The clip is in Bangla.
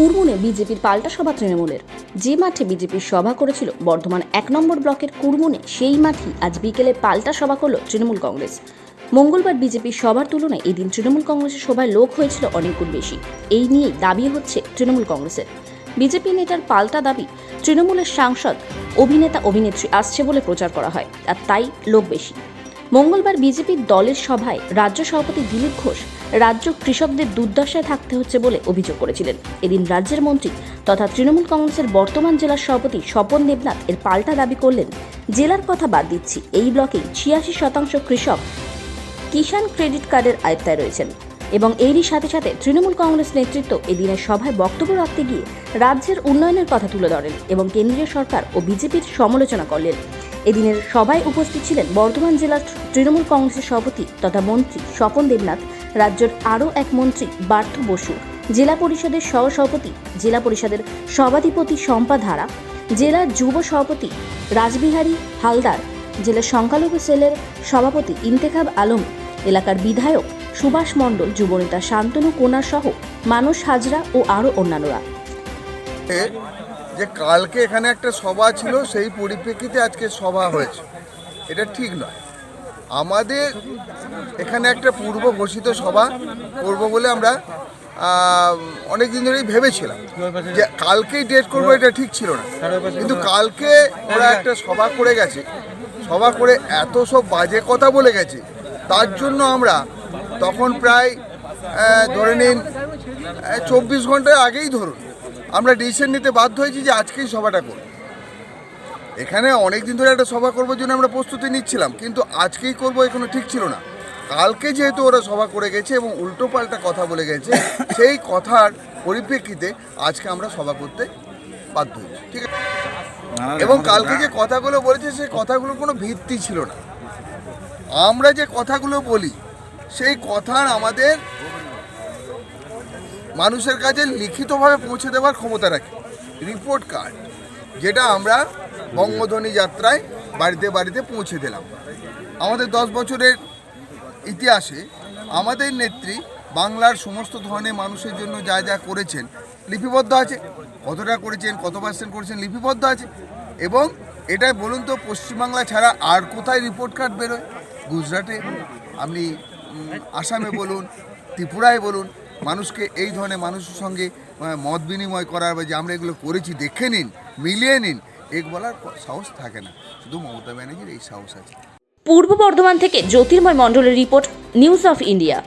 কুড়মুনে বিজেপির পাল্টা সভা তৃণমূলের। যে মাঠে বিজেপির সভা করেছিল বর্ধমান ১ নম্বর ব্লকের কুড়মুনে, সেই মাঠই আজ বিকেলে পাল্টা সভা করল তৃণমূল কংগ্রেস। মঙ্গলবার বিজেপির সভার তুলনায় এদিন তৃণমূল কংগ্রেসের সভায় লোক হয়েছিল অনেক গুণ বেশি। এই নিয়েই দাবি হচ্ছে তৃণমূল কংগ্রেসের। বিজেপি নেতার পাল্টা দাবি, তৃণমূলের সাংসদ, অভিনেতা অভিনেত্রী আসছে বলে প্রচার করা হয়, আর তাই লোক বেশি। মঙ্গলবার বিজেপির দলের সভায় রাজ্য সভাপতি দিলীপ ঘোষ রাজ্য কৃষকদের দুর্দশায় থাকতে হচ্ছে বলে অভিযোগ করেছিলেন। এদিন রাজ্যের মন্ত্রী তথা তৃণমূল কংগ্রেসের বর্তমান জেলার সভাপতি স্বপন দেবনাথ এর পাল্টা দাবি করলেন, জেলার কথা বাদ দিচ্ছি, এই ব্লকেই ৮৬% কৃষক কিষাণ ক্রেডিট কার্ডের আয়ত্তায় রয়েছেন। এবং এরই সাথে সাথে তৃণমূল কংগ্রেস নেতৃত্ব এদিনের সভায় বক্তব্য রাখতে গিয়ে রাজ্যের উন্নয়নের কথা তুলে ধরেন এবং কেন্দ্রীয় সরকার ও বিজেপির সমালোচনা করলেন। এদিনের সভায় উপস্থিত ছিলেন বর্ধমান জেলার তৃণমূল কংগ্রেসের সভাপতি তথা মন্ত্রী স্বপন দেবনাথ, রাজ্যের আরও এক মন্ত্রী পার্থ বসু, জেলা পরিষদের সহসভাপতি, জেলা পরিষদের সভাধিপতি শম্পা ধারা, জেলার যুব সভাপতি রাসবিহারী হালদার, জেলা সংখ্যালঘু সেলের সভাপতি ইন্তেখাব আলম, এলাকার বিধায়ক সুভাষ মণ্ডল, যুবনেতা শান্তনু কোনার সহ মানস হাজরা ও আরও অন্যান্যরা। যে কালকে এখানে একটা সভা ছিল, সেই পরিপ্রেক্ষিতে আজকে সভা হয়েছে, এটা ঠিক নয়। আমাদের এখানে একটা পূর্ব ঘোষিত সভা করব বলে আমরা অনেক দিন ধরেই ভেবেছিলাম যে কালকেই ডেট করবো, এটা ঠিক ছিল না। কিন্তু কালকে ওরা একটা সভা করে গেছে, সভা করে এত সব বাজে কথা বলে গেছে, তার জন্য আমরা তখন প্রায় ধরে নিন ২৪ ঘন্টা আগেই ধরুন আমরা ডিসিশন নিতে বাধ্য হয়েছি যে আজকেই সভাটা করব। এখানে অনেক দিন ধরে একটা সভা করবার জন্য আমরা প্রস্তুতি নিচ্ছিলাম, কিন্তু আজকেই করব এখনো ঠিক ছিল না। কালকে যেহেতু ওরা সভা করে গেছে এবং উল্টো পাল্টা কথা বলে গেছে, সেই কথার পরিপ্রেক্ষিতে আজকে আমরা সভা করতে বাধ্য হয়েছি, ঠিক আছে। এবং কালকে যে কথাগুলো বলেছে, সেই কথাগুলো কোনো ভিত্তি ছিল না। আমরা যে কথাগুলো বলি, সেই কথার আমাদের মানুষের কাছে লিখিতভাবে পৌঁছে দেওয়ার ক্ষমতা রাখি, রিপোর্ট কার্ড, যেটা আমরা বঙ্গধ্বনি যাত্রায় বাড়িতে বাড়িতে পৌঁছে দিলাম। আমাদের 10 বছরের ইতিহাসে আমাদের নেত্রী বাংলার সমস্ত ধরনের মানুষের জন্য যা যা করেছেন লিপিবদ্ধ আছে, কতটা করেছেন, কত % করেছেন লিপিবদ্ধ আছে। এবং এটা বলুন তো, পশ্চিমবাংলা ছাড়া আর কোথায় রিপোর্ট কার্ড বেরোয়? গুজরাটে, আপনি আসামে বলুন, ত্রিপুরায় বলুন, মানুষকে এই ধরনের মানুষের সঙ্গে মত বিনিময় করার বা যে আমরা এগুলো করেছি দেখে নিন, মিলিয়ে নিন, এক বলার সাহস থাকে না। শুধু মমতা ব্যানার্জির এই সাহস আছে। পূর্ব বর্ধমান থেকে জ্যোতির্ময় মণ্ডলের রিপোর্ট, নিউজ অফ ইন্ডিয়া।